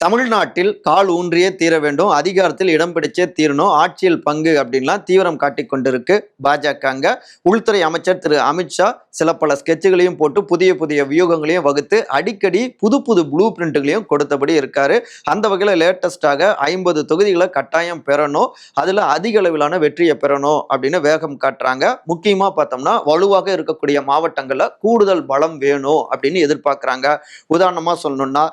தமிழ்நாட்டில் கால் ஊன்றியே தீர வேண்டும், அதிகாரத்தில் இடம் பிடிச்சே தீரணும், ஆட்சியில் பங்கு அப்படின்லாம் தீவிரம் காட்டிக் கொண்டிருக்கு பாஜகங்க. உள்துறை அமைச்சர் திரு அமித்ஷா சில பல ஸ்கெட்சுகளையும் போட்டு புதிய புதிய வியூகங்களையும் வகுத்து அடிக்கடி புது புது ப்ளூ பிரிண்ட்களையும் கொடுத்தபடி இருக்காரு. அந்த வகையில் லேட்டஸ்டாக 50 தொகுதிகளை கட்டாயம் பெறணும், அதுல அதிக அளவிலான வெற்றியை பெறணும் அப்படின்னு வேகம் காட்டுறாங்க. முக்கியமா பார்த்தோம்னா வலுவாக இருக்கக்கூடிய மாவட்டங்கள்ல கூடுதல் பலம் வேணும் அப்படின்னு எதிர்பார்க்கிறாங்க. உதாரணமா சொல்லணும்னா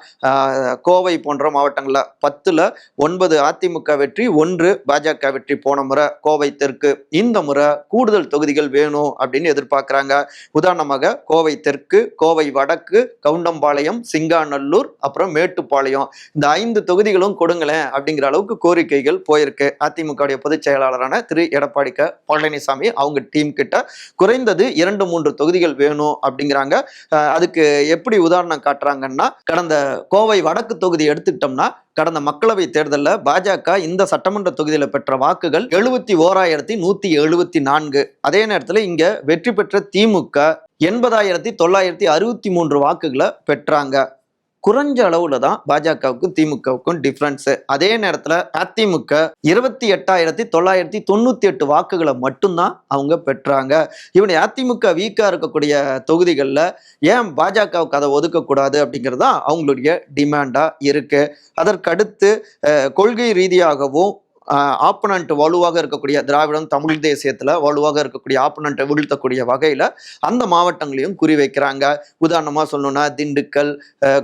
கோவை போன்ற மாவட்டங்கள்ல 10ல் 9 அதிமுக வெற்றி, 1 பாஜக வெற்றி. போன முறை கோவை தெற்கு, இந்த முறை கூடுதல் தொகுதிகள் வேணும் அப்படின்னு எதிர்பார்க்கிறாங்க. உதாரணமாக கோவை தெற்கு, கோவை வடக்கு, கவுண்டம்பாளையம், சிங்காநல்லூர், அப்புறம் மேட்டுப்பாளையம், இந்த 5 தொகுதிகளும் கொடுங்களேன் அப்படிங்கிற அளவுக்கு கோரிக்கைகள் போயிருக்கு. அதிமுக பொதுச் செயலாளரான திரு எடப்பாடி க பழனிசாமி அவங்க டீம் கிட்ட குறைந்தது 2-3 தொகுதிகள் வேணும் அப்படிங்கிறாங்க. அதுக்கு எப்படி உதாரணம் காட்டுறாங்கன்னா, கடந்த கோவை வடக்கு தொகுதி எடுத்துக்கிட்டோம்னா கடந்த மக்களவை தேர்தலில் பாஜக இந்த சட்டமன்ற தொகுதியில பெற்ற வாக்குகள் 71,174. அதே நேரத்தில் இங்க வெற்றி பெற்ற திமுக 80,963 வாக்குகளை பெற்றாங்க. குறைஞ்ச அளவுல தான் பாஜகவுக்கும் திமுகவுக்கும் டிஃபரன்ஸ். அதே நேரத்துல அதிமுக 28,998 வாக்குகளை மட்டும்தான் அவங்க பெற்றாங்க. இவனை அதிமுக வீக்கா இருக்கக்கூடிய தொகுதிகளில் ஏன் பாஜகவுக்கு அதை ஒதுக்கக்கூடாது அப்படிங்கிறது தான் அவங்களுடைய டிமாண்டா இருக்கு. அதற்கடுத்து கொள்கை ரீதியாகவும் ஆப்பனண்ட் வலுவாக இருக்கக்கூடிய திராவிடம் தமிழ் தேசியத்துல வலுவாக இருக்கக்கூடிய ஆப்பனண்ட்டை வீழ்த்தக்கூடிய வகையில அந்த மாவட்டங்களையும் குறிவைக்கிறாங்க. உதாரணமா சொல்லணும்னா திண்டுக்கல்,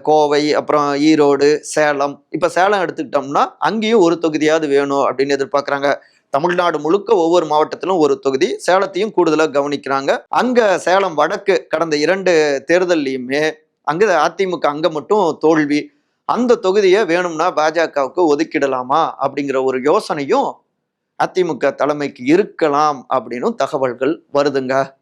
கோவை, அப்புறம் ஈரோடு, சேலம். இப்ப சேலம் எடுத்துக்கிட்டோம்னா அங்கேயும் ஒரு தொகுதியாவது வேணும் அப்படின்னு எதிர்பார்க்குறாங்க. தமிழ்நாடு முழுக்க ஒவ்வொரு மாவட்டத்திலும் ஒரு தொகுதி, சேலத்தையும் கூடுதலாக கவனிக்கிறாங்க. அங்க சேலம் வடக்கு கடந்த 2 தேர்தல்லையுமே அங்க அதிமுக அங்க மட்டும் தோல்வி. அந்த தொகுதியை வேணும்னா பாஜகவுக்கு ஒதுக்கிடலாமா அப்படிங்கிற ஒரு யோசனையும் அதிமுக தலைமைக்கு இருக்கலாம் அப்படின்னு தகவல்கள் வருதுங்க.